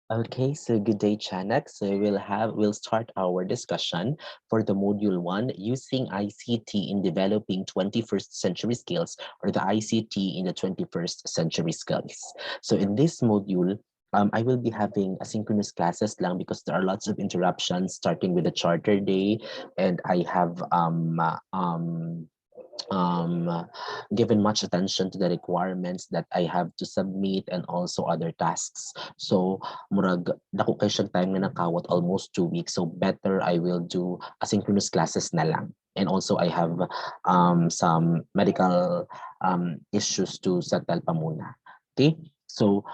Okay, so good day, Chanak. So we'll start our discussion for the module one, using ICT in developing 21st century skills, or the ICT in the 21st century skills. So in this module, I will be having asynchronous classes lang because there are lots of interruptions starting with the charter day, and I have um, given much attention to the requirements that I have to submit and also other tasks. So, murag, dako kay siyang time nga nakawat almost 2 weeks. So, better I will do asynchronous classes na lang. And also, I have some medical issues to settle pa muna. Okay? So,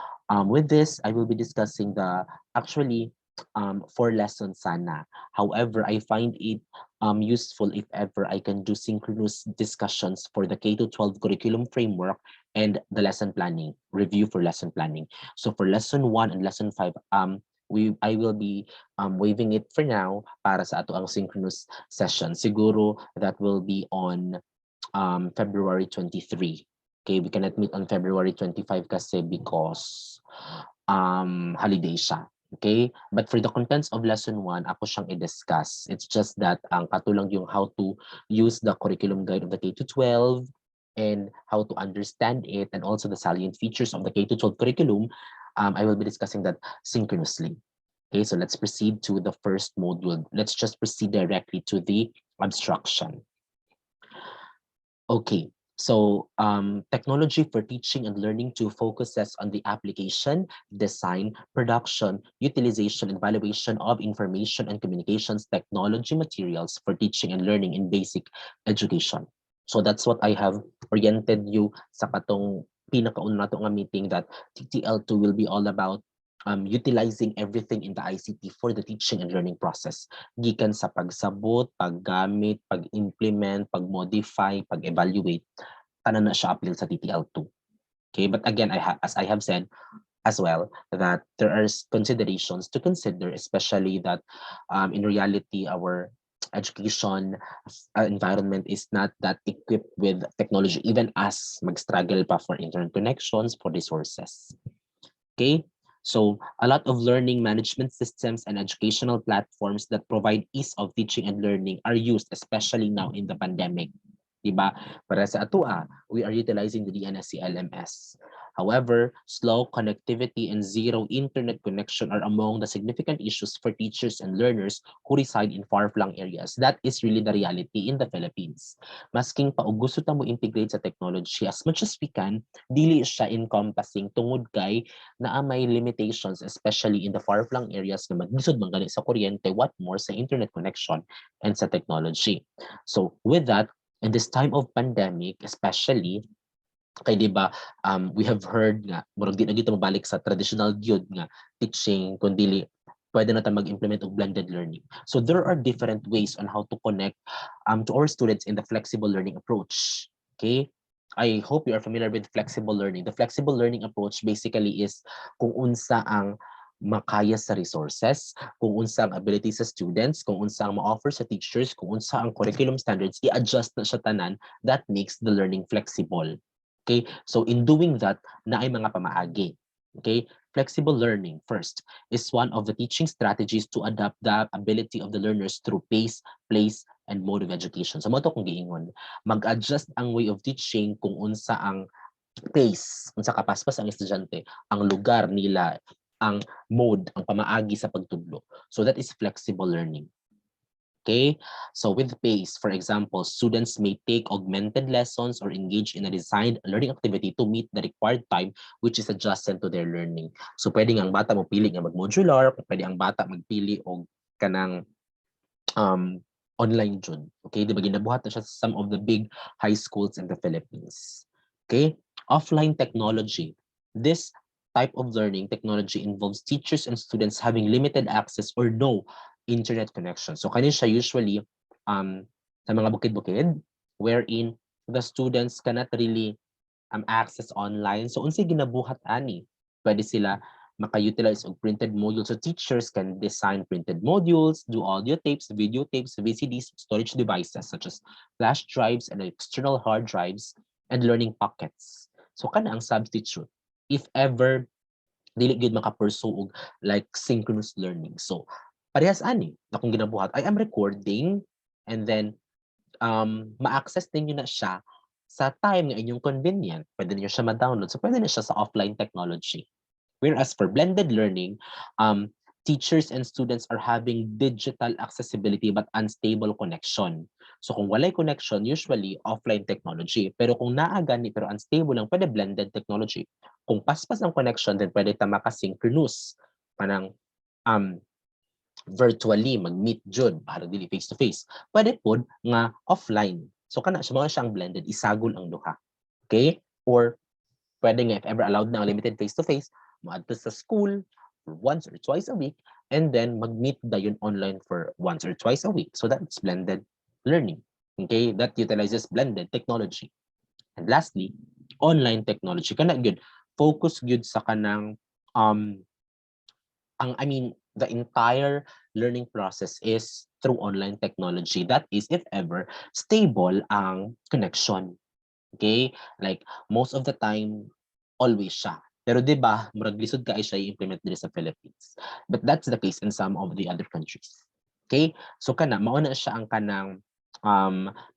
with this, I will be discussing the actually 4 lessons sana. However, I find it useful if ever I can do synchronous discussions for the K-12 curriculum framework and the lesson planning, review for lesson planning. So for lesson 1 and lesson 5, I will be waiving it for now para sa ato ang synchronous session. Siguro that will be on February 23. Okay, we cannot meet on February 25 kasi because holiday siya. Okay? But for the contents of lesson 1, ako siyang i-discuss. It's just that ang katulang yung how to use the curriculum guide of the K-12 and how to understand it, and also the salient features of the K-12 curriculum. I will be discussing that synchronously. Okay, so let's proceed to the first module. Let's just proceed directly to the abstraction. Okay, so technology for teaching and learning to focuses on the application, design, production, utilization, and evaluation of information and communications technology materials for teaching and learning in basic education. So that's what I have oriented you sa katong pinakauna nato nga meeting, that TTL2 will be all about utilizing everything in the ICT for the teaching and learning process. Gikan sa pagsabot, paggamit, pag-implement, pag-modify, pag-evaluate, tanan na siya appeal sa TTL2. Okay, but again, as I have said as well, that there are considerations to consider, especially that in reality, our education environment is not that equipped with technology, even as mag-struggle pa for internet connections, for resources. Okay, so a lot of learning management systems and educational platforms that provide ease of teaching and learning are used, especially now in the pandemic. Diba? Para sa atua, we are utilizing the DNSC LMS. However, slow connectivity and zero internet connection are among the significant issues for teachers and learners who reside in far-flung areas. That is really the reality in the Philippines. Masking pa og gusto ta mo integrate sa technology as much as we can, dili siya encompassing tungod kay na may limitations, especially in the far-flung areas na maglisod man gani sa kuryente, what more sa internet connection and sa technology. So with that, in this time of pandemic, especially, kay di ba, we have heard nga, murag di na dito mabalik sa traditional gyud nga teaching, kundi pwede na tayo mag-implement of blended learning. So there are different ways on how to connect to our students in the flexible learning approach. Okay? I hope you are familiar with flexible learning. The flexible learning approach basically is kung unsa ang makaya sa resources, kung unsa ang ability sa students, kung unsa ang ma-offer sa teachers, kung unsa ang curriculum standards, i-adjust na siya tanan, that makes the learning flexible. Okay, so in doing that, na ay mga pamaagi. Okay, flexible learning first is one of the teaching strategies to adapt the ability of the learners through pace, place, and mode of education. So mo to kung giingon, mag-adjust ang way of teaching kung unsa ang pace, unsa kapaspas ang estudyante, ang lugar nila, ang mode, ang pamaagi sa pagtudlo. So that is flexible learning. Okay, so with PACE, for example, students may take augmented lessons or engage in a designed learning activity to meet the required time which is adjusted to their learning. So pwede ang bata mo pili nga mag-modular, pwede ang bata magpili og kanang online jud. Okay, di ba ginabuhat na siya sa some of the big high schools in the Philippines. Okay, offline technology. This type of learning technology involves teachers and students having limited access or no internet connection. So kani siya usually sa mga bukid-bukid wherein the students cannot really access online. So unsay ginabuhat ani? Pwede sila maka-utilize of printed modules. So teachers can design printed modules, do audio tapes, video tapes, VCDs, storage devices such as flash drives and external hard drives, and learning pockets. So kana ang substitute. If ever dili gyud makapursue og like synchronous learning. So parehas ani akong ginabuhat, I am recording and then ma-access ninyo na siya sa time nga inyong convenient. Pwede niyo siya ma-download. So pwede na siya sa offline technology. Whereas for blended learning, teachers and students are having digital accessibility but unstable connection. So kung walay connection, usually offline technology. Pero kung naagani pero unstable lang, pwede blended technology. Kung paspas ang connection, then pwede ta maka-synchronous. Parang virtually mag-meet jud para dili face to face. Pwede pod nga offline. So kana siya mga siyang blended, isagol ang duha. Okay? Or pwede nga if ever allowed na limited face to face, maadto sa school for once or twice a week and then mag-meet dayon online for once or twice a week. So that's blended learning. Okay? That utilizes blended technology. And lastly, online technology kana gyud focus gyud sa kanang the entire learning process is through online technology. That is, if ever, stable ang connection. Okay? Like, most of the time, always siya. Pero di ba, murag lisod ka ay siya i-implement din sa Philippines. But that's the case in some of the other countries. Okay? So kana, mauna siya ang kanang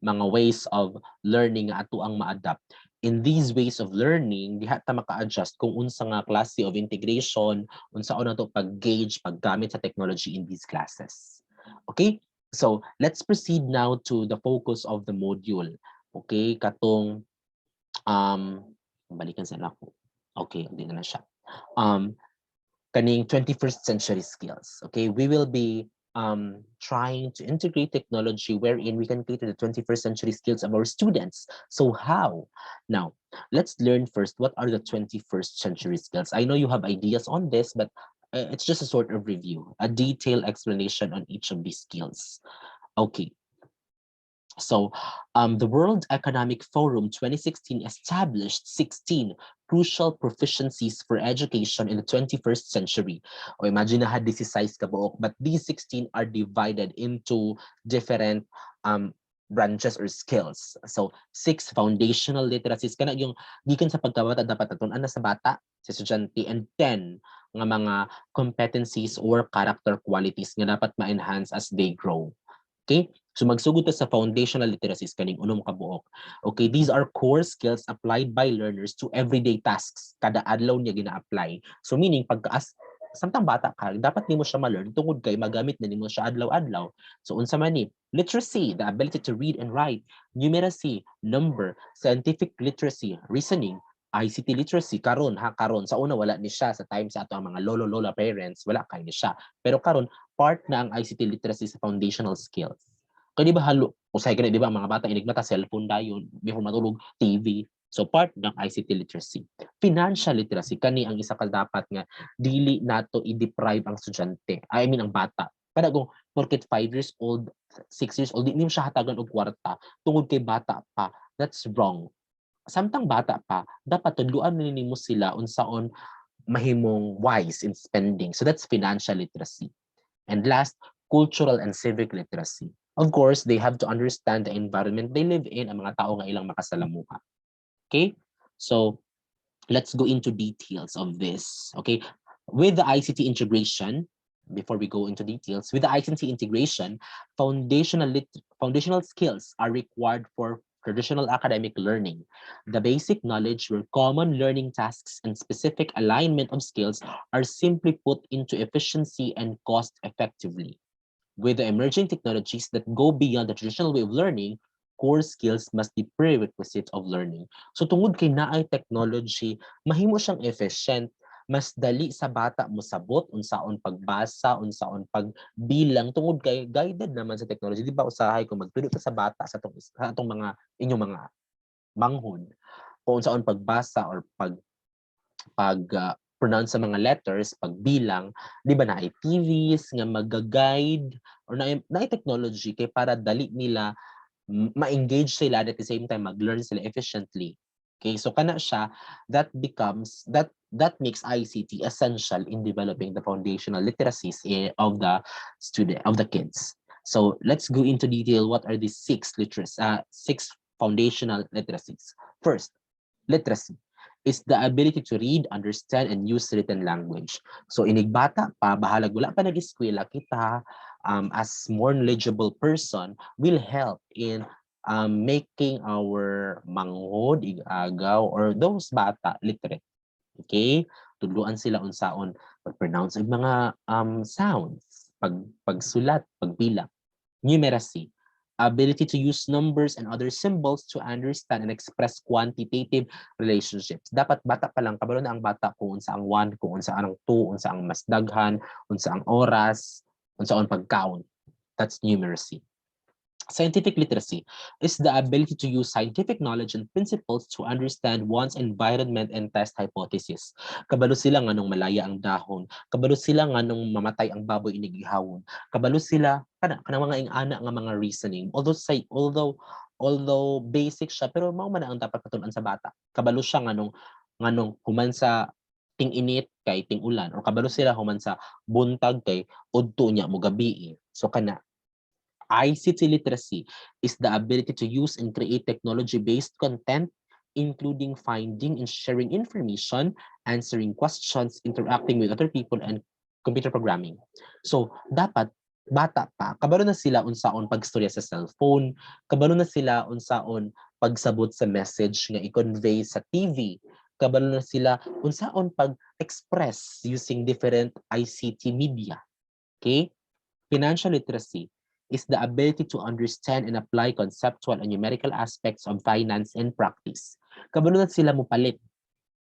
mga ways of learning nga ato ang ma-adapt. In these ways of learning, diha ta maka-adjust kung unsa nga klase of integration, unsaon nato pag-gauge, paggamit sa technology in these classes. Okay? So, let's proceed now to the focus of the module. Okay? Katong balikan sa ako. Okay, hindi na siya. Kaning 21st century skills. Okay, we will be trying to integrate technology wherein we can cater the 21st century skills of our students. So how? Now, let's learn first what are the 21st century skills. I know you have ideas on this, but it's just a sort of review, a detailed explanation on each of these skills. Okay. So, the World Economic Forum 2016 established 16 crucial proficiencies for education in the 21st century. O imagine na had 16 kabuok, but these 16 are divided into different branches or skills. So, 6 foundational literacies. Kana yung gikan sa pagkabata dapat natunan na sa bata, sa estudyante, and 10 nga mga competencies or character qualities nga dapat ma-enhance as they grow. Okay? So magsugod ta sa foundational literacies kaning unom ka buok. Okay, these are core skills applied by learners to everyday tasks. Kada adlaw niya gina-apply. So meaning pagkaas samtang bata ka, dapat nimo siya ma-learn tungod kay magamit na nimo siya adlaw-adlaw. So unsa man ni? Literacy, the ability to read and write, numeracy, number, scientific literacy, reasoning, ICT literacy karon sa una wala ni siya sa time sa ato ang mga lolo lola parents wala kay ni siya. Pero karon part na ang ICT literacy sa foundational skills. Kaya di ba halo, usay ka na di ba ang mga bata inigmata cellphone dayon, before matulog TV. So part ng ICT literacy. Financial literacy kani ang isa ka dapat nga dili nato i-deprive ang estudyante. I mean ang bata. Kada kung porket 5 years old, 6 years old, di mo siya hatagan og kwarta tungod kay bata pa. That's wrong. Samtang bata pa, dapat tudluan nimo sila unsaon mahimong wise in spending. So that's financial literacy. And last, cultural and civic literacy. Of course, they have to understand the environment they live in, ang mga tao nga ilang makasalamuha. Okay? So, let's go into details of this. Okay? With the ICT integration, before we go into details, with the ICT integration, foundational skills are required for traditional academic learning. The basic knowledge where common learning tasks and specific alignment of skills are simply put into efficiency and cost effectively. With the emerging technologies that go beyond the traditional way of learning, core skills must be prerequisite of learning. So tungod kay naay technology, mahimo siyang efficient, mas dali sa bata mo sabot unsaon pagbasa, unsaon pagbilang tungod kay guided naman sa technology. Di ba usahay kung magtudlo ka sa bata sa atong mga inyong mga manghod kung unsaon pagbasa or pronounce sa mga letters, pagbilang, di ba na TVs nga mag-guide or na technology kay para dali nila ma-engage sila at the same time mag-learn sila efficiently. Okay, so kana siya, that makes ICT essential in developing the foundational literacies of the kids. So let's go into detail what are these six foundational literacies. First, literacy. is the ability to read, understand, and use written language. So inigbata pa, bahalag wala pa nag-eskwela kita, as more knowledgeable person will help in making our manghod, igagaw, or those bata literate. Okay? Tuluan sila unsaon pag-pronounce ang mga sounds, pagsulat, pagbilang. Numeracy, ability to use numbers and other symbols to understand and express quantitative relationships. Dapat bata pa lang, kabalo na ang bata kung unsa ang 1, kung unsa ang 2, unsa ang mas daghan, unsa ang oras, unsa ang pag-count. That's numeracy. Scientific literacy is the ability to use scientific knowledge and principles to understand one's environment and test hypothesis. Kabalo sila nga nung malaya ang dahon, kabalo sila nga nung mamatay ang baboy inigihawon, kabalo sila kanang mga ingana nga mga reasoning. Although basic siya, pero mao man ang dapat katunan sa bata. Kabalo siya nga nung human sa ting-init kay ting-ulan, or kabalo sila human sa buntag kay udto niya mo gabi. So kana ICT literacy is the ability to use and create technology-based content, including finding and sharing information, answering questions, interacting with other people, and computer programming. So, dapat bata pa, kabalo na sila unsaon pagstorya sa cellphone, kabalo na sila unsaon pagsabot sa message nga i-convey sa TV, kabalo na sila unsaon pag-express using different ICT media. Okay? Financial literacy is the ability to understand and apply conceptual and numerical aspects of finance and practice. Kabalo na sila mo palit,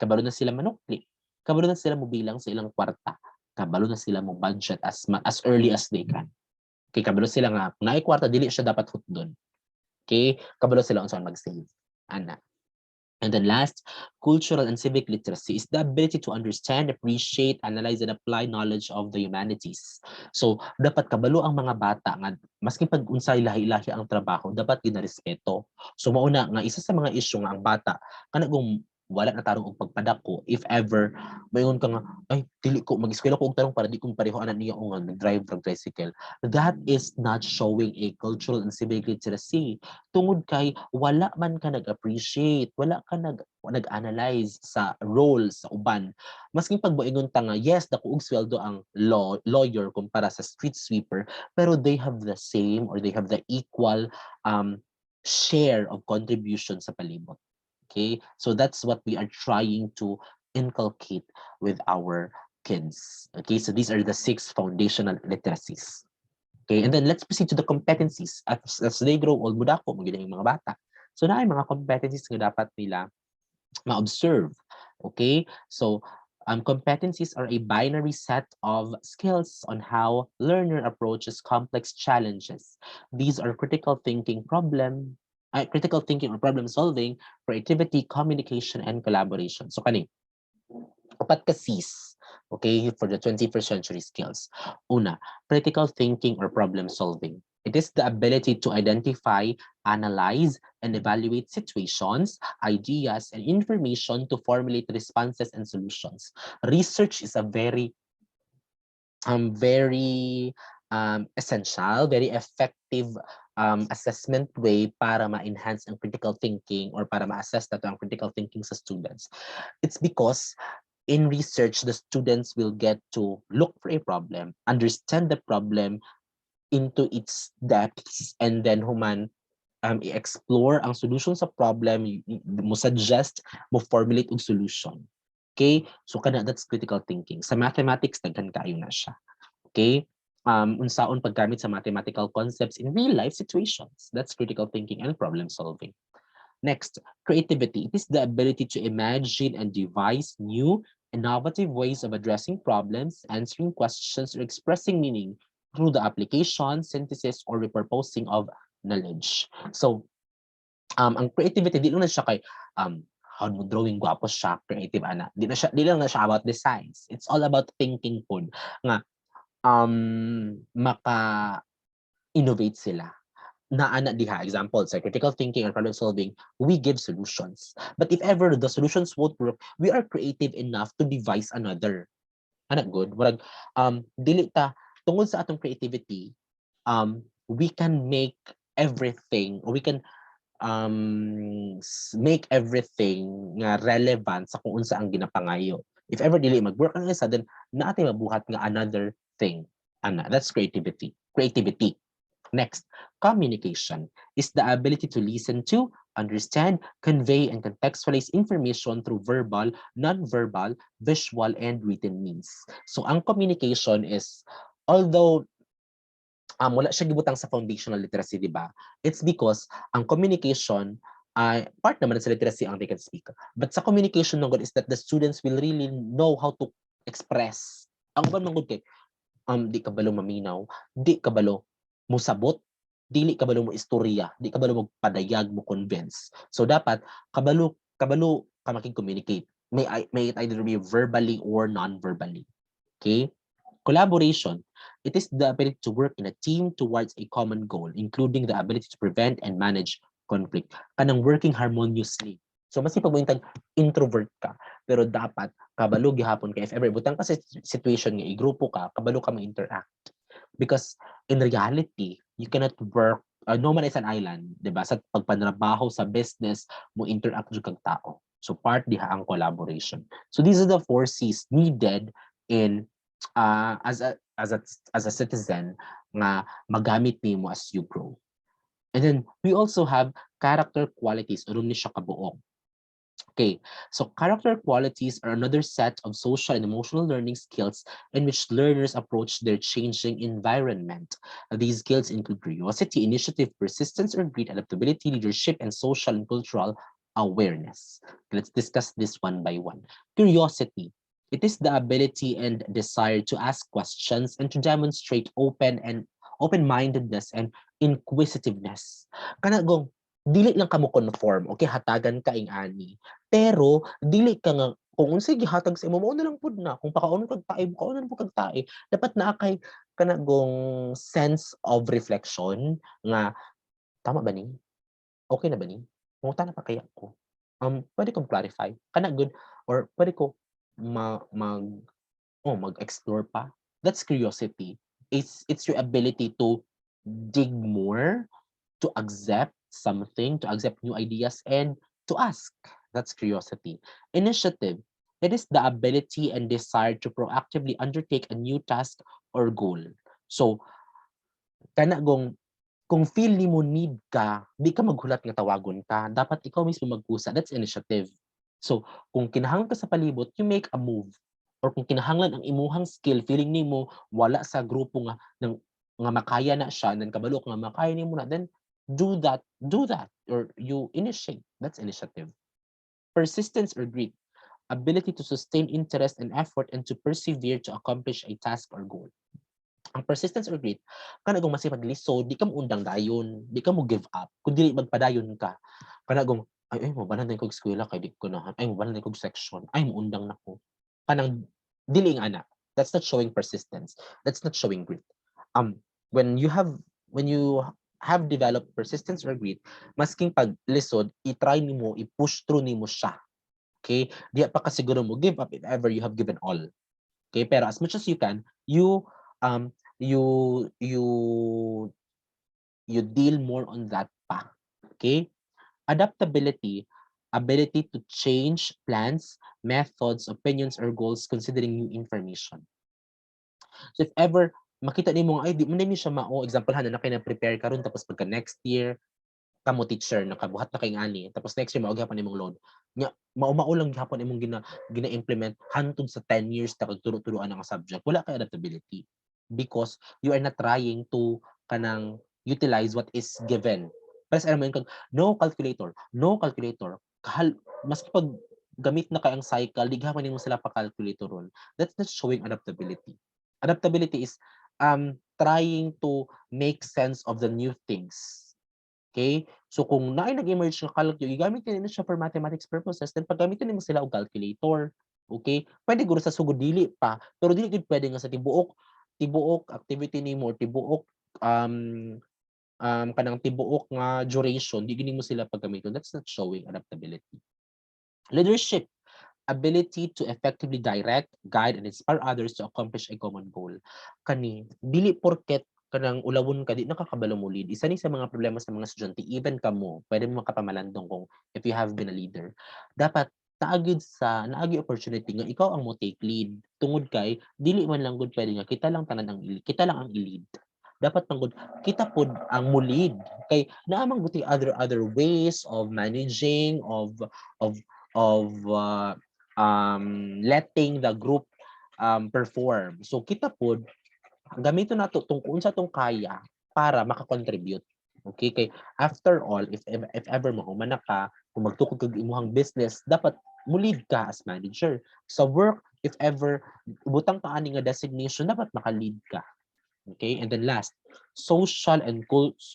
kabalo na sila manukli, kabalo na sila mo bilang sa ilang kwarta, kabalo na sila mo budget as early as they can. Okay, kabalo sila nga, kung naay kwarta, dili siya dapat hutdon. Okay, kabalo sila unsa mag-save. Ana. And then last, cultural and civic literacy is the ability to understand, appreciate, analyze, and apply knowledge of the humanities. So, dapat kabalo ang mga bata nga, maski pag unsay lahi-lahi ang trabaho, dapat ginarespeto. So, mauna nga, isa sa mga issue nga ang bata, kanagong wala na tarong og pagpadako, if ever, mayon ka nga, ay, dili ko, mag-eskwela ko og tarong para di kong pareho anak niya o nga, nag-drive ng tricycle. That is not showing a cultural and civic literacy. Tungod kay wala man ka nag-appreciate, wala ka nag-analyze sa role sa uban. Masking pagbuingon ta nga, yes, dako og sweldo ang lawyer kumpara sa street sweeper, pero they have the same or they have the equal share of contribution sa palibot. Okay? So that's what we are trying to inculcate with our kids. Okay? So these are the 6 foundational literacies. Okay, and then let's proceed to the competencies. As they grow old, mudako, magiging yung mga bata. So na mga competencies nga dapat nila ma-observe. Okay, so competencies are a binary set of skills on how learner approaches complex challenges. These are critical thinking or problem solving, creativity, communication, and collaboration. So kani, upat ka C's, okay, for the 21st century skills. Una, critical thinking or problem solving. It is the ability to identify, analyze, and evaluate situations, ideas, and information to formulate responses and solutions. Research is a very essential, very effective assessment way para ma-enhance ang critical thinking or para ma-assess nato ang critical thinking sa students. It's because in research, the students will get to look for a problem, understand the problem into its depths, and then human i-explore ang solution sa problem, mo suggest, mo formulate og solution. Okay? So kana that's critical thinking. Sa mathematics, daghan kayo na siya. Okay? Unsaon paggamit sa mathematical concepts in real life situations. That's critical thinking and problem solving. Next, creativity. It is the ability to imagine and devise new, innovative ways of addressing problems, answering questions, or expressing meaning through the application, synthesis, or repurposing of knowledge. So, ang creativity, di lang na siya kay how mo drawing gwapo siya, creative ana. Di lang na siya about designs. It's all about thinking po nga maka-innovate sila. Naana diha, example, sa critical thinking and problem solving, we give solutions. But if ever the solutions won't work, we are creative enough to devise another. Anak good? Murag, dili ta, tungod sa atong creativity, we can make everything, or we can make everything nga relevant sa kung unsa ang ginapangayo. If ever dili mag-work ang isa, then naatay mabuhat nga another thing. That's creativity. Creativity. Next, communication is the ability to listen to, understand, convey, and contextualize information through verbal, non-verbal, visual, and written means. So ang communication is, although wala siya gibutang sa foundational literacy, di ba? It's because ang communication, part naman sa literacy ang they can speak. But sa communication ng is that the students will really know how to express. Ang uban mangod kay, di kabalo maminaw, di kabalo mo sabot, dili kabalo mo istorya, di kabalo mo padayag mo convince. So dapat kabalo ka makig-communicate. May it either be verbally or non-verbally. Okay? Collaboration, it is the ability to work in a team towards a common goal, including the ability to prevent and manage conflict. Kanang working harmoniously. So masipag mo intag introvert ka, pero dapat kabalo gihapon ka if ever butang ka sa situation nga igrupo ka, kabalo ka ma-interact. Because in reality, you cannot work, no man is an island, di ba? Sa pagpanrabaho sa business, mo interact jud kag tao. So part diha ang collaboration. So these are the 4 C's needed in as a citizen nga magamit nimo as you grow. And then we also have character qualities, uron ni siya kabuok. Okay, so character qualities are another set of social and emotional learning skills in which learners approach their changing environment. These skills include curiosity, initiative, persistence or grit, adaptability, leadership, and social and cultural awareness. Let's discuss this one by one. Curiosity. It is the ability and desire to ask questions and to demonstrate open-mindedness and inquisitiveness. Kanagong dili lang kamo conform, okay, hatagan ka ing ani. Pero dili ka nga kung unsay gihatag sa imo mao na lang pud na. Kung pakaunon kag tae, pakaunon mo kag tae. Dapat naa kay kanagong sense of reflection nga tama ba ni? Okay na ba ni? Manguta na pa kaya ko. Pwede kong clarify. Kana good or pwede ko mag-explore pa. That's curiosity. It's your ability to dig more, to accept something, to accept new ideas, and to ask. That's curiosity. Initiative. It is the ability and desire to proactively undertake a new task or goal. So, kanagong kung feel ni mo need ka, di ka maghulat nga tawagon ka. Dapat ikaw mismo magkusa. That's initiative. So, kung kinahanglan ka sa palibot, you make a move. Or kung kinahanglan ang imuhang skill, feeling nimo wala sa grupo nga nga makaya na siya, then kabalo nga makaya nimo na, then do that, or you initiate. That's initiative. Persistence or grit, ability to sustain interest and effort and to persevere to accomplish a task or goal. Ang persistence or grit, kanagong masipag lisod, di ka mo undang dayon, di ka mo give up, kung dili magpadayon ka. Kanagong, ay mo banan kog eskwela kay di ko na, ay mo banan kog section, ay mo undang nako. Kanang dili nga ana. That's not showing persistence. That's not showing grit. When you have developed persistence or grit, masking pag lisod, i-try nimo, i-push through nimo siya. Okay? Di pa ka siguro mo give up if ever you have given all. Okay? Pero as much as you can, you um you you you deal more on that pa. Okay? Adaptability, ability to change plans, methods, opinions, or goals considering new information. So if ever makita nimo ay di man ni siya mao, example ha na kay na prepare karon tapos pagka next year kamo teacher nakabuhat na kay ani tapos next year mao gyapon imong load. Nya mao lang gyapon imong gina-implement hantod sa 10 years ta kag turo-turoan ang subject. Wala kay adaptability because you are not trying to kanang utilize what is given. Pero alam mo yun, no calculator. Mas pag gamit na kay ang cycle, di gyapon nimo sila pa calculator ron. That's not showing adaptability. Adaptability is trying to make sense of the new things. Okay? So kung naay nag-emerge nga calculus, gigamit nila siya for mathematics purposes, then paggamitin nimo sila og calculator. Okay? Pwede guro sa sugod dili pa, pero dili gid pwede nga sa tibuok activity nimo or tibuok kanang tibuok nga duration, di gid nimo sila paggamiton. That's not showing adaptability. Leadership, ability to effectively direct, guide, and inspire others to accomplish a common goal. Kani, dili porket kanang ulawon ka di nakakabalo mo lead. Isa ni sa mga problema sa mga estudyante, even kamo, pwede mo makapamalandong kung if you have been a leader. Dapat naagi opportunity nga ikaw ang mo take lead. Tungod kay dili man lang gud pwede nga kita lang tanan ang kita lang ang i-lead. Dapat man gud kita pod ang mo lead kay naamang guti other ways of managing of letting the group perform. So kita pod gamiton nato kung sa tong kaya para maka-contribute. Okay, kay after all, if ever mahuman na ka, kung magtukod kag imong business, dapat mo lead ka as manager. Sa work, if ever butang ka ani nga designation, dapat maka-lead ka. Okay, and then last, social and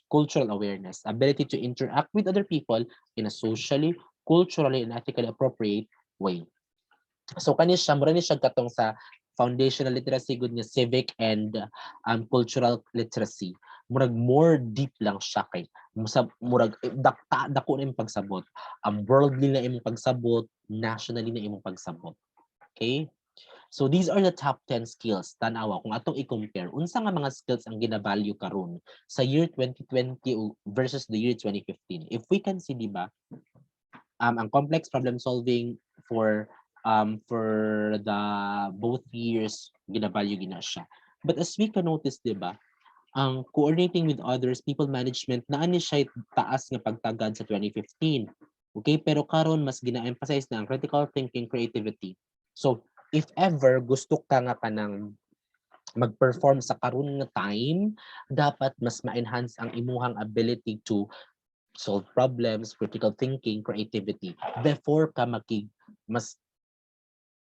cultural awareness, ability to interact with other people in a socially, culturally, and ethically appropriate way. So mura ni siya katong sa foundational literacy good nga civic and cultural literacy. Murag more deep lang siya kay murag dako na imong pagsabot. Worldly na imong pagsabot, nationally na imong pagsabot. Okay? So these are the top 10 skills tanawa kung atong i-compare unsa nga mga skills ang gina-value karon sa year 2020 versus the year 2015. If we can see, di ba, ang complex problem solving for the both years gina-value gina siya. But as we can notice, di ba, ang coordinating with others, people management, naani siya taas nga pagtagad sa 2015. Okay, pero karon mas gina-emphasize na ang critical thinking, creativity. So, if ever gusto ka nga kanang mag-perform sa karon nga time, dapat mas ma-enhance ang imuhang ability to solve problems, critical thinking, creativity before ka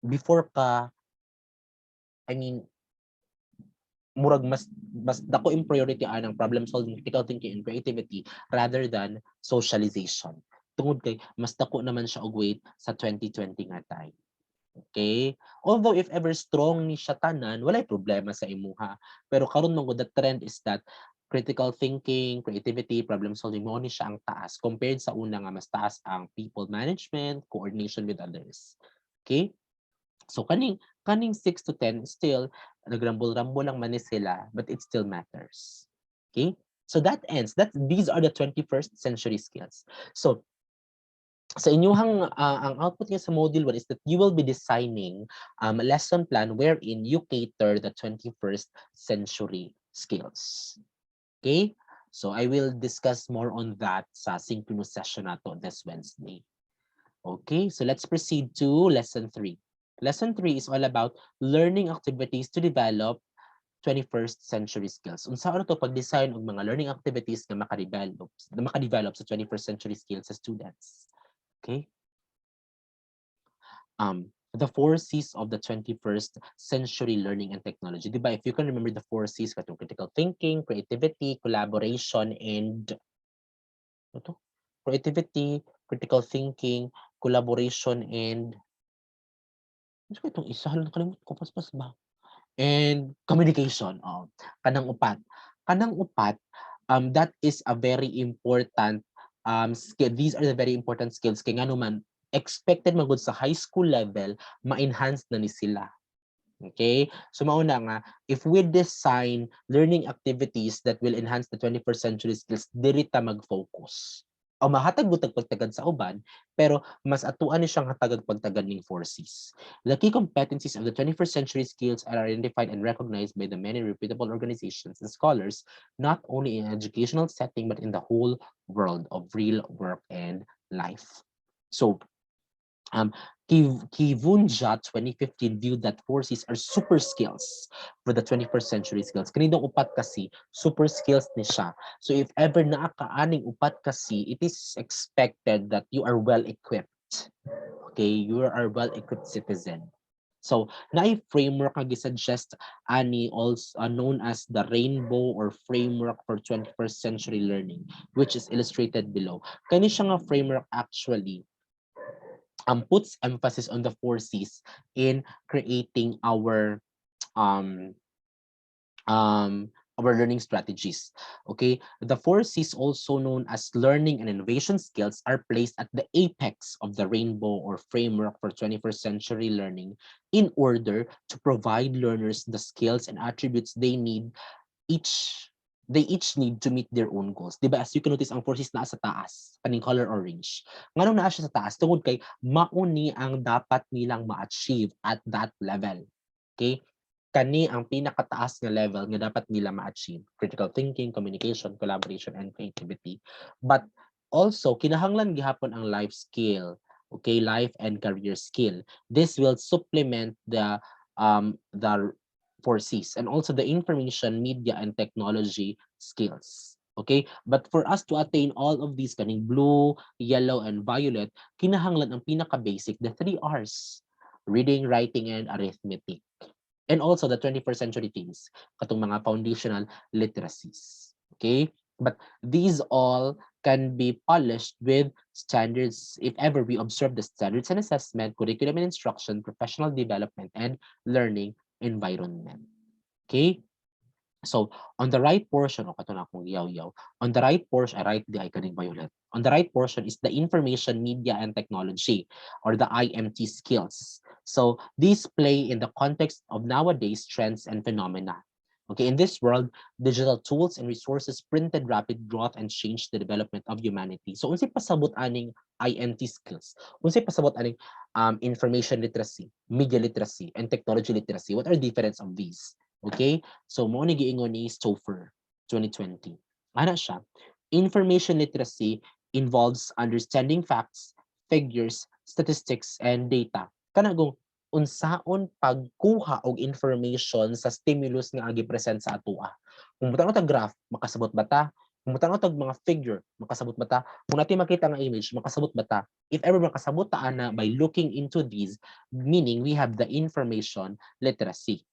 before ka I mean murag mas dako yung priority anang problem solving, critical thinking, and creativity rather than socialization. Tungod kay mas dako naman siya og weight sa 2020 nga time. Okay? Although if ever strong ni siya tanan, walay problema sa imuha. Pero karon man the trend is that critical thinking, creativity, problem solving mo ni siya ang taas compared sa una nga mas taas ang people management, coordination with others. Okay? So kaning 6 to 10 still nagrambol-rambol lang man ni sila but it still matters. Okay? So these are the 21st century skills. So sa inyong ang output niya sa module 1 is that you will be designing a lesson plan wherein you cater the 21st century skills. Okay? So I will discuss more on that sa synchronous session nato this Wednesday. Okay, so let's proceed to lesson 3. Lesson 3 is all about learning activities to develop 21st century skills. Unsa ano to pag-design og mga learning activities nga makadevelop sa 21st century skills sa students. Okay? The 4 C's of the 21st century learning and technology. Diba? If you can remember the 4 C's, katong critical thinking, creativity, collaboration, and ito? Creativity, critical thinking, collaboration, and ano ba itong isa? Hala, nakalimut ko, paspas ba? And communication. Oh, kanang upat. Kanang upat, that is a very important skill. These are the very important skills. Kaya nga naman, expected magud sa high school level, ma-enhance na ni sila. Okay? So mauna nga, if we design learning activities that will enhance the 21st century skills, diri ta mag-focus. O mahatag butag pagtagad sa uban, pero mas atuan ni siyang hatagag pagtagad ning 4 Cs. The key competencies of the 21st century skills are identified and recognized by the many reputable organizations and scholars, not only in an educational setting, but in the whole world of real work and life. So, Kivunja 2015 viewed that 4 Cs are super skills for the 21st century skills. Kaninong upat kasi, super skills ni siya. So if ever naakaaning upat kasi, it is expected that you are well equipped. Okay, you are a well equipped citizen. So, naay framework nga gisuggest ani also known as the rainbow or framework for 21st century learning, which is illustrated below. Kani siya nga framework actually puts emphasis on the 4 C's in creating um, our learning strategies. Okay, the 4 C's, also known as learning and innovation skills, are placed at the apex of the rainbow or framework for 21st century learning in order to provide learners the skills and attributes they need each they each need to meet their own goals. Diba? As you can notice, ang forces naa sa taas, kaning color orange. Nganong naa siya sa taas, tungod kay mauni ang dapat nilang ma-achieve at that level. Okay? Kani ang pinakataas nga level nga dapat nila ma-achieve. Critical thinking, communication, collaboration, and creativity. But also, kinahanglan gihapon ang life skill. Okay? Life and career skill. This will supplement the 4Cs and also the information, media, and technology skills. Okay? But for us to attain all of these, kaning blue, yellow, and violet, kinahanglan ang pinaka-basic, the 3 Rs. Reading, writing, and arithmetic. And also the 21st century things, katong mga foundational literacies. Okay? But these all can be polished with standards if ever we observe the standards and assessment, curriculum and instruction, professional development, and learning environment. Okay? So, on the right portion, o kato na akong yaw-yaw, on the right portion, right, di ay kaning violet. On the right portion is the information, media, and technology, or the IMT skills. So, these play in the context of nowadays trends and phenomena. Okay, in this world, digital tools and resources printed rapid growth and change the development of humanity. So, unsay pasabot aning IMT skills? Unsay pasabot aning information literacy, media literacy, and technology literacy? What are the difference of these? Okay? So, mo ni giingon ni Stouffer, 2020. Ana siya, information literacy involves understanding facts, figures, statistics, and data. Kanagong unsaon pagkuha og information sa stimulus nga gi-present sa atoa. Kung mutan tag graph, makasabot ba ta? Kung mutan tag mga figure, makasabot ba ta? Kung natin makita nga image, makasabot ba ta? If ever makasabot ta ana by looking into these, meaning we have the information literacy.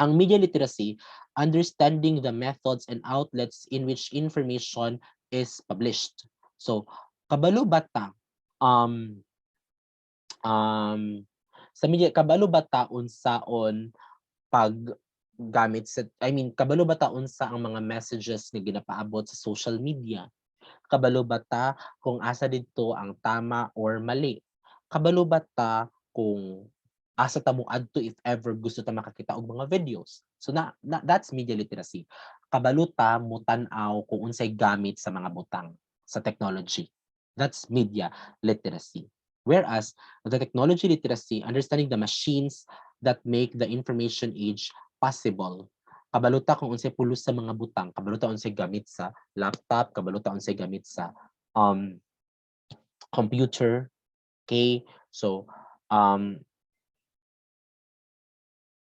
Ang media literacy, understanding the methods and outlets in which information is published. So, kabalo bata, um, sa media, kabalo bata unsaon paggamit sa, kabalo bata unsa ang mga messages nga ginapaabot sa social media. Kabalo bata kung asa didto ang tama or mali. Kabalo bata kung asa ta mo adto if ever gusto ta makakita og mga videos. So that's media literacy. Kabalo ta mo tan-aw kung unsay gamit sa mga butang sa technology. That's media literacy. Whereas the technology literacy, understanding the machines that make the information age possible. Kabalo ta kung unsay pulos sa mga butang, kabalo ta unsay gamit sa laptop, kabalo ta unsay gamit sa computer. Okay? So,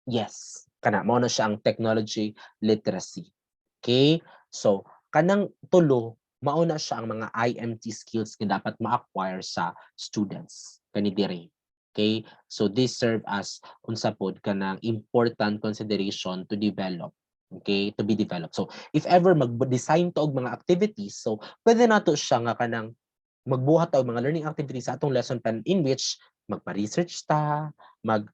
yes, kana mao na siya ang technology literacy. Okay? So, kanang tulo, mao na siya ang mga IMT skills nga dapat ma-acquire sa students kani diri. Okay? So, this serve as unsa pod kanang important consideration to develop. Okay? To be developed. So, if ever mag-design to og mga activities, so pwede nato siya nga kanang magbuhat og mga learning activities sa atong lesson plan in which magpa-research ta, mag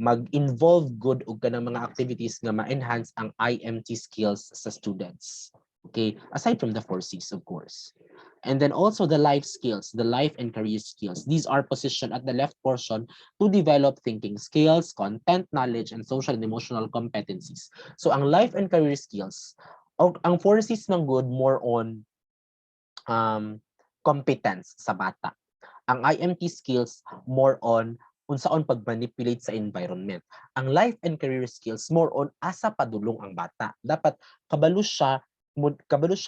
mag-involve good og kanang mga activities nga ma-enhance ang IMT skills sa students. Okay, aside from the 4Cs, of course. And then also the life skills, the life and career skills. These are positioned at the left portion to develop thinking skills, content knowledge, and social and emotional competencies. So ang life and career skills, ang 4Cs man good more on competence sa bata. Ang IMT skills more on unsaon pag-manipulate sa environment. Ang life and career skills more on asa padulong ang bata. Dapat kabalo siya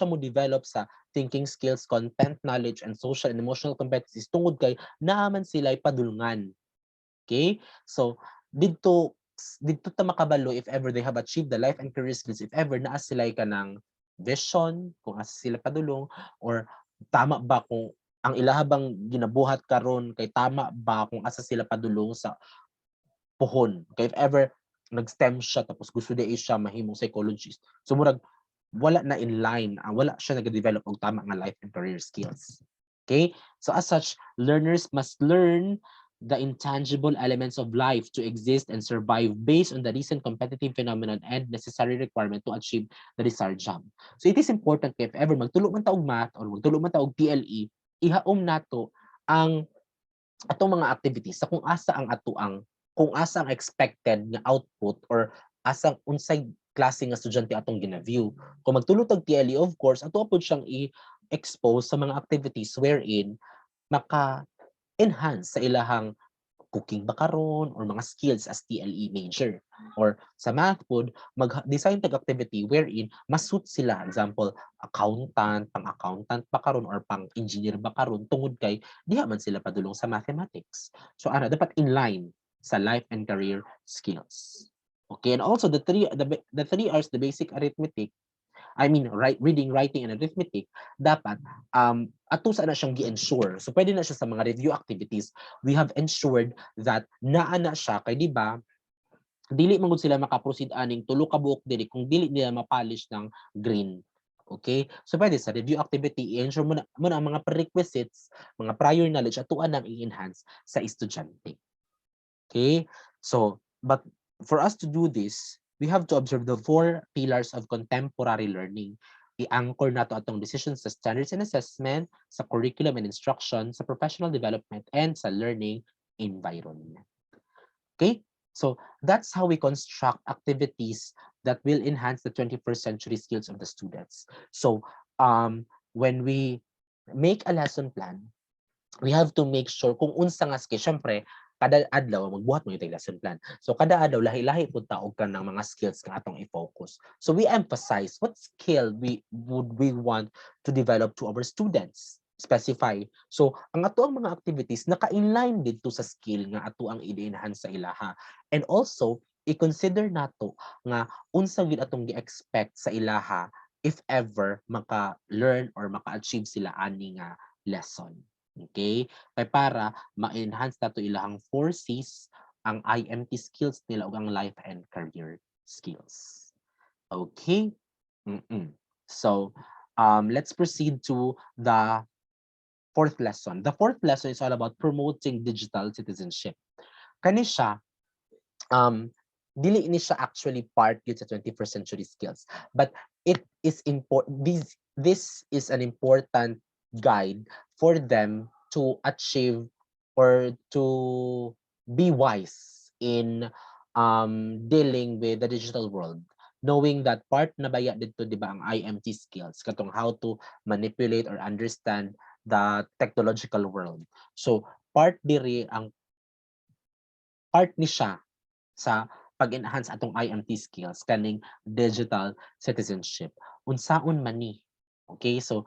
mo develop sa thinking skills, content knowledge, and social and emotional competencies tungod kay naaman sila padulungan. Okay? So, dito ta makabalo if ever they have achieved the life and career skills, if ever naa sila kanang vision, kung asa sila padulong, or tama ba kung ang ilahabang ginabuhat karon kay tama ba kung asa sila padulong sa pohon. Kay if ever nag-STEM siya tapos gusto di siya mahimong psychologist. So murag wala na in line, wala siya nag-develop og tama nga life and career skills. Okay? So as such, learners must learn the intangible elements of life to exist and survive based on the recent competitive phenomenon and necessary requirement to achieve the desired job. So it is important if ever magtulo man ta og math or magtulo man ta og PLE, ihaom nato ang atong mga activities sa kung asa ang expected nga output or asa unsay klase nga estudyante atong gina-view. Kung magtulog tag TLE, of course, ato po siyang i-expose sa mga activities wherein maka-enhance sa ilahang cooking ba karon or mga skills as TLE major. Or sa math pod, mag-design tag activity wherein masuit sila. Example, accountant, pang-accountant ba karon or pang-engineer ba karon tungod kay diha man sila padulong sa mathematics. So ano, dapat in line sa life and career skills. Okay, and also the 3 R's, the basic arithmetic, I mean, reading, writing, and arithmetic, dapat atusa na siyang gi-ensure. So pwede na siya sa mga review activities. We have ensured that naa na siya kay di ba dili man gud sila maka-proceed aning tulo ka buok dili kung dili nila ma-polish ng green. Okay? So pwede sa review activity, i-ensure mo na ang mga prerequisites, mga prior knowledge atuan nang i-enhance sa estudyante. Okay? So, but for us to do this, we have to observe the 4 pillars of contemporary learning. I-anchor nato atong decisions sa standards and assessment, sa curriculum and instruction, sa professional development, and sa learning environment. Okay? So that's how we construct activities that will enhance the 21st century skills of the students. So when we make a lesson plan, we have to make sure kung unsa nga skill, syempre, kada adlaw magbuhat mo yung lesson plan. So kada adlaw lahi-lahi pud taog ka ng mga skills nga atong i-focus. So we emphasize what skill we want to develop to our students. Specify. So ang ato ang mga activities naka-inline dito sa skill nga ato ang i-enhance sa ilaha. And also i-consider nato nga unsa gid atong gi-expect sa ilaha if ever maka-learn or maka-achieve sila ani nga lesson. Okay? Kay para ma-enhance nato ilahang 4 C's, ang IMT skills nila ug ang life and career skills. Okay? So, let's proceed to the 4th lesson. The 4th lesson is all about promoting digital citizenship. Kani siya, dili ni siya actually part yun sa 21st century skills, but it is important. This is an important guide for them to achieve or to be wise in dealing with the digital world, knowing that part na baya dito di ba ang IMT skills katong how to manipulate or understand the technological world. So part diri ang part ni siya sa pag-enhance atong IMT skills kaning digital citizenship. Unsaon man ni? Okay, so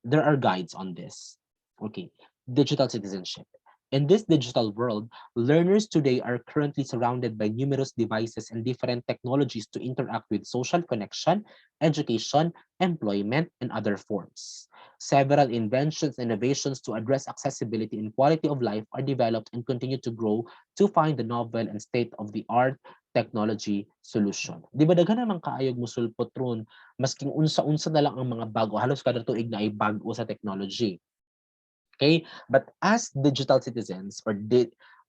there are guides on this. Okay, digital citizenship. In this digital world, learners today are currently surrounded by numerous devices and different technologies to interact with social connection, education, employment, and other forms. Several inventions and innovations to address accessibility and quality of life are developed and continue to grow to find the novel and state-of-the-art technology solution. Di ba daghan naman kaayog musulpot ron, masking unsa-unsa na lang ang mga bago, halos kada tuig na ay bago sa technology. Okay? But as digital citizens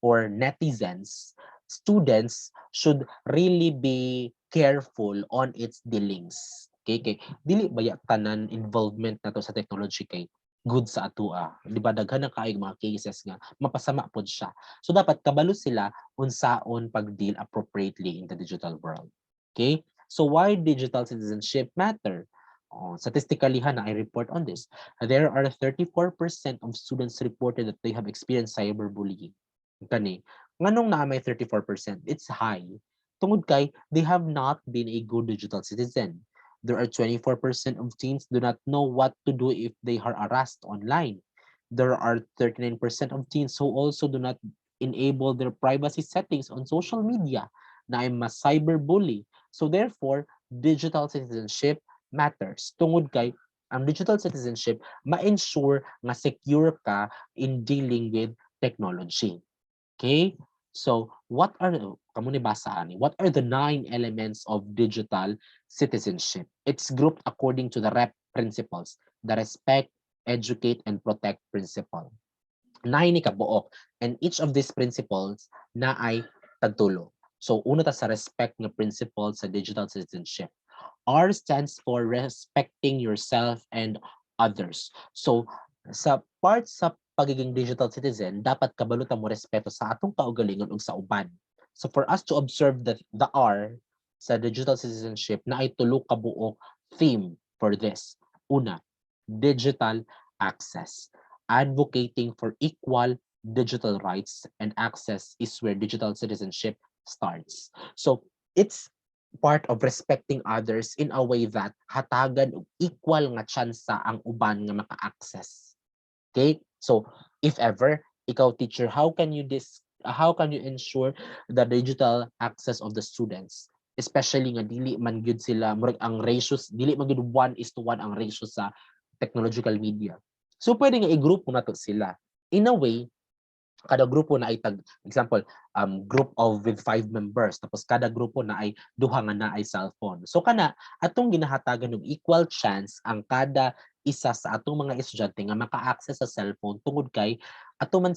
or netizens, students should really be careful on its dealings. Okay? Kay dili baya tanan involvement nato sa technology kay good sa atua. Di ba daghan na kaayog mga cases nga mapasama pod siya. So dapat kabalo sila unsaon pag-deal appropriately in the digital world. Okay? So why digital citizenship matter? Statistically, Hannah, I report on this. There are 34% of students reported that they have experienced cyberbullying. Kani, nganong na may 34%? It's high. Tungod kay, they have not been a good digital citizen. There are 24% of teens do not know what to do if they are harassed online. There are 39% of teens who also do not enable their privacy settings on social media na ay mas cyberbully. So therefore, digital citizenship matters. Tungod kay ang digital citizenship ma-ensure nga secure ka in dealing with technology. Okay? So, kamo ni basa ani, what are the 9 elements of digital citizenship? It's grouped according to the REP principles, the respect, educate, and protect principle. 9 ni kabuok, and each of these principles na ay tagtulo. So, una ta sa respect nga principle sa digital citizenship. R stands for respecting yourself and others. So, sa part sa pagiging digital citizen, dapat kabalutan mo respeto sa atong kaugalingon ug sa uban. So for us to observe the R, sa digital citizenship na ay tulo ka buok theme for this. Una, digital access. Advocating for equal digital rights and access is where digital citizenship starts. So it's part of respecting others in a way that hatagan og equal nga tsansa ang uban nga maka-access. Okay? So if ever ikaw teacher, how can you ensure the digital access of the students? Especially nga dili man gyud sila ang ratios, dili man gyud 1:1 ang ratio sa technological media. So pwede nga i-group mo na to sila. In a way, kada grupo na ay example, group of with 5 members, tapos kada grupo na ay duha nga na ay cellphone. So kana atong ginahatagan ng equal chance ang kada isa sa atong mga estudyante nga maka-access sa cellphone tungod kay ato man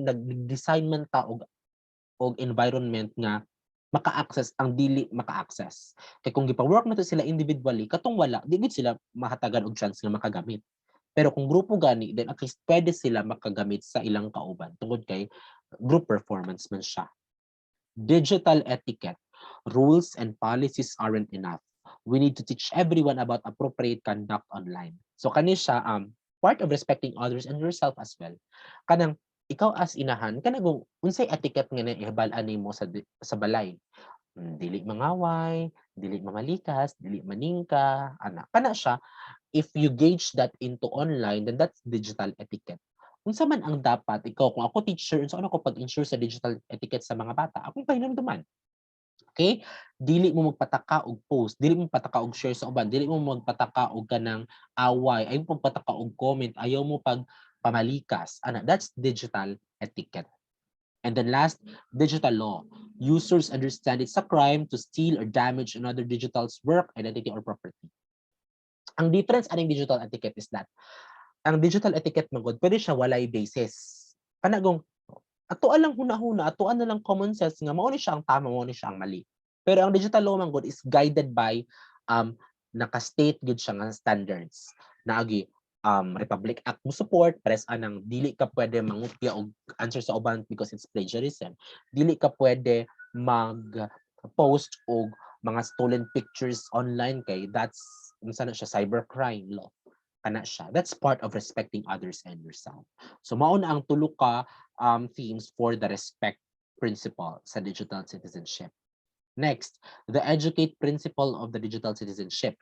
nag-design man ta og environment nga maka-access ang dili maka-access. Kay kung gipa-work nato sila individually, katong wala, di gid sila mahatagan og chance nga makagamit. Pero kung grupo gani, then at least pwede sila makagamit sa ilang kauban tungod kay group performance man siya. Digital etiquette. Rules and policies aren't enough. We need to teach everyone about appropriate conduct online. So kani siya part of respecting others and yourself as well. Kanang ikaw as inahan, kanang unsay etiquette nga ihabalan nimo sa balay. Dili mangaway, dili mamalikas, dili maningka, ana. Kana siya, if you gauge that into online, then that's digital etiquette. Unsa man ang dapat ikaw, kung ako teacher, unsa ano ko pag-ensure sa digital etiquette sa mga bata, akong pahinumduman. Okay? Dili mo magpataka og post, dili mo magpataka og share sa uban, dili mo magpataka og kanang away, ayaw mo magpataka og comment, ayaw mo pag pamalikas. Ana, that's digital etiquette. And then last, digital law. Users understand it's a crime to steal or damage another digital's work, identity, or property. Ang difference aning digital etiquette is that ang digital etiquette magod pwede siya walay basis. Kanagong atoan lang huna-huna, atoan na lang common sense nga mao ni siya ang tama, mao ni siya ang mali. Pero ang digital law man is guided by naka-state gud siya nga standards. Naagi Republic Act mo support, pares anang dili ka pwede mangutya og answer sa uban because it's plagiarism. Dili ka pwede mag-post og mga stolen pictures online kay that's unsa na siya cybercrime law. Kana siya. That's part of respecting others and yourself. So mao na ang tulo ka themes for the respect principle sa digital citizenship. Next, the educate principle of the digital citizenship.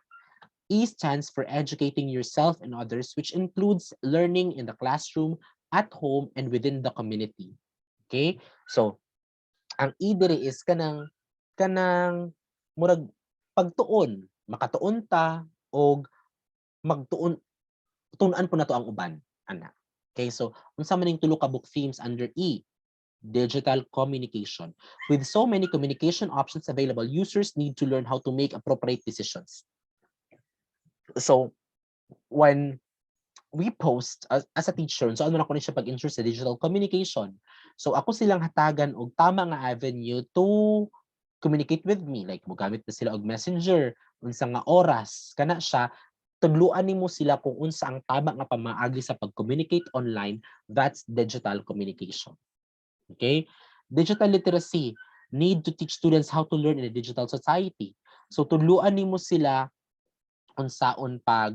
E stands for educating yourself and others, which includes learning in the classroom, at home, and within the community. Okay? So, ang E diri is kanang murag pagtuon, makatuon ta og magtuon tun-an po na to ang uban, ana. Okay, so unsa man ning tulo ka book themes under E? Digital communication. With so many communication options available, users need to learn how to make appropriate decisions. So when we post as a teacher, so ano na ko ni siya pag-ensure sa digital communication. So ako silang hatagan og tama nga avenue to communicate with me. Like mogamit na sila og messenger, unsa nga oras, kana siya, tugluan nimo sila kung unsa ang tama nga pamaagi sa pag-communicate online. That's digital communication. Okay? Digital literacy. Need to teach students how to learn in a digital society. So tuluan nimo sila unsaon pag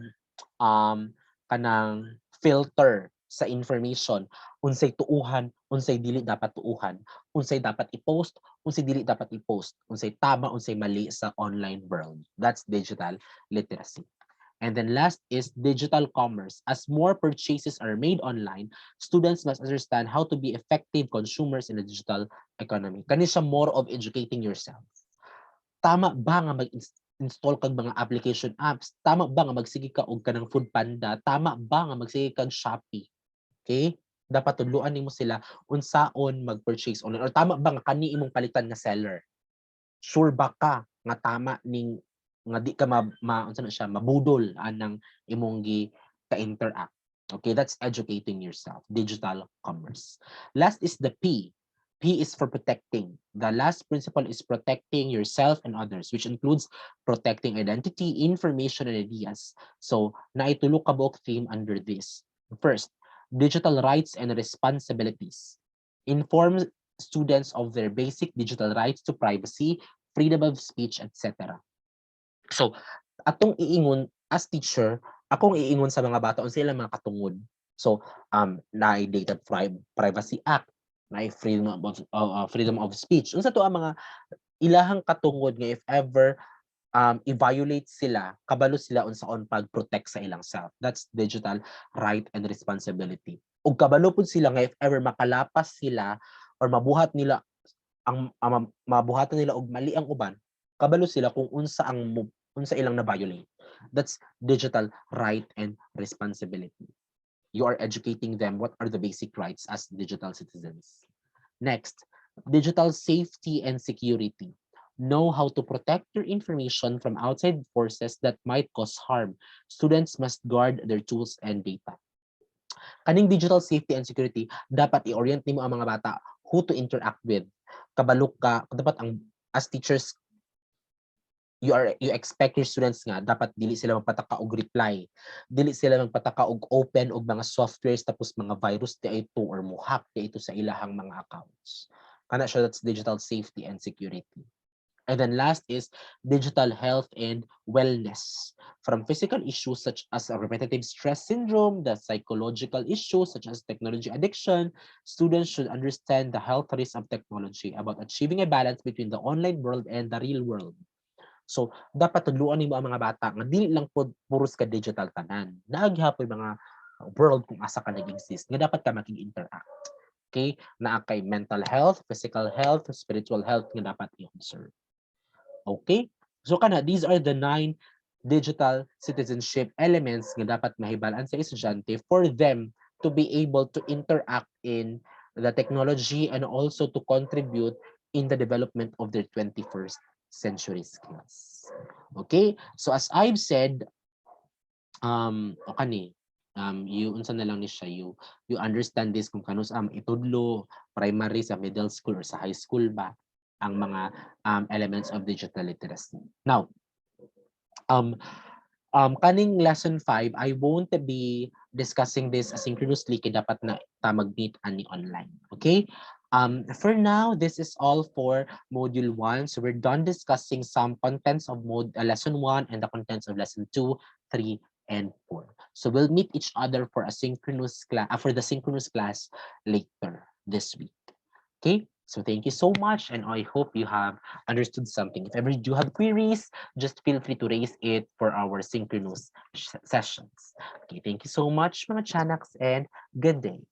kanang filter sa information, unsay tuuhan, unsay dili dapat tuuhan, unsay dapat i-post, unsay dili dapat i-post, unsay tama, unsay mali sa online world. That's digital literacy. And then last is digital commerce. As more purchases are made online, students must understand how to be effective consumers in the digital economy. Kani siya more of educating yourself. Tama ba nga mag-install kag mga application apps? Tama ba nga magsige ka og kanang Food Panda? Tama ba nga magsige kag Shopee? Okay? Dapat tudloan nimo sila unsaon mag-purchase online, or tama ba nga kani imong palitan nga seller? Sure ba ka nga tama ning nga di ka unsa na siya mabudol anang imong ka-interact. Okay, that's educating yourself. Digital commerce. Last is the P. P is for protecting. The last principle is protecting yourself and others, which includes protecting identity, information, and ideas. So, naitulo ka buok theme under this. First, digital rights and responsibilities. Inform students of their basic digital rights to privacy, freedom of speech, etc. So, atong iingon as teacher, akong iingon sa mga bata unsa ilang mga katungod. So, naay Data Privacy Act, naay freedom of speech. Unsa to ang mga ilahang katungod nga if ever i-violate sila, kabalo sila unsaon pag-protect sa ilang self. That's digital right and responsibility. Ug kabalo pud sila nga if ever makalapas sila or mabuhat nila mabuhatan nila og mali ang uban, kabalo sila kung unsa ilang na-violate. That's digital right and responsibility. You are educating them what are the basic rights as digital citizens. Next, digital safety and security. Know how to protect your information from outside forces that might cause harm. Students must guard their tools and data. Kaning digital safety and security, dapat i-orient nimo ang mga bata who to interact with. Kabalo ka, dapat ang as teachers, you expect your students nga dapat dili sila magpataka og reply, dili sila magpataka og open og mga softwares tapos mga virus di ito or mo-hack di ito sa ilahang mga accounts. Kana siya, that's digital safety and security. And then last is digital health and wellness. From physical issues such as a repetitive stress syndrome, the psychological issues such as technology addiction, students should understand the health risks of technology about achieving a balance between the online world and the real world. So, dapat tudluan nimo ang mga bata nga dili lang pod puros ka digital tanan. Naagyapon mga world kung asa ka nag-exist nga dapat ka makig-interact. Okay? Naa kay mental health, physical health, spiritual health nga dapat i-observe. Okay? So kana, these are the 9 digital citizenship elements nga dapat mahibalaan sa estudyante for them to be able to interact in the technology and also to contribute in the development of their 21st century skills. Okay? So as I've said, o kani, you unsa na lang ni siya, you understand this kung kanus itudlo primary sa middle school or sa high school ba ang mga elements of digital literacy. Now, kaning lesson 5, I won't be discussing this asynchronously kay dapat na ta mag-meet ani online. Okay? For now, this is all for module 1. So we're done discussing some contents of lesson 1 and the contents of lesson 2, 3, and 4. So we'll meet each other for a synchronous class, for the synchronous class later this week. Okay? So thank you so much, and I hope you have understood something. If ever you do have queries, just feel free to raise it for our synchronous sessions. Okay, thank you so much, mga Chanaks, and good day.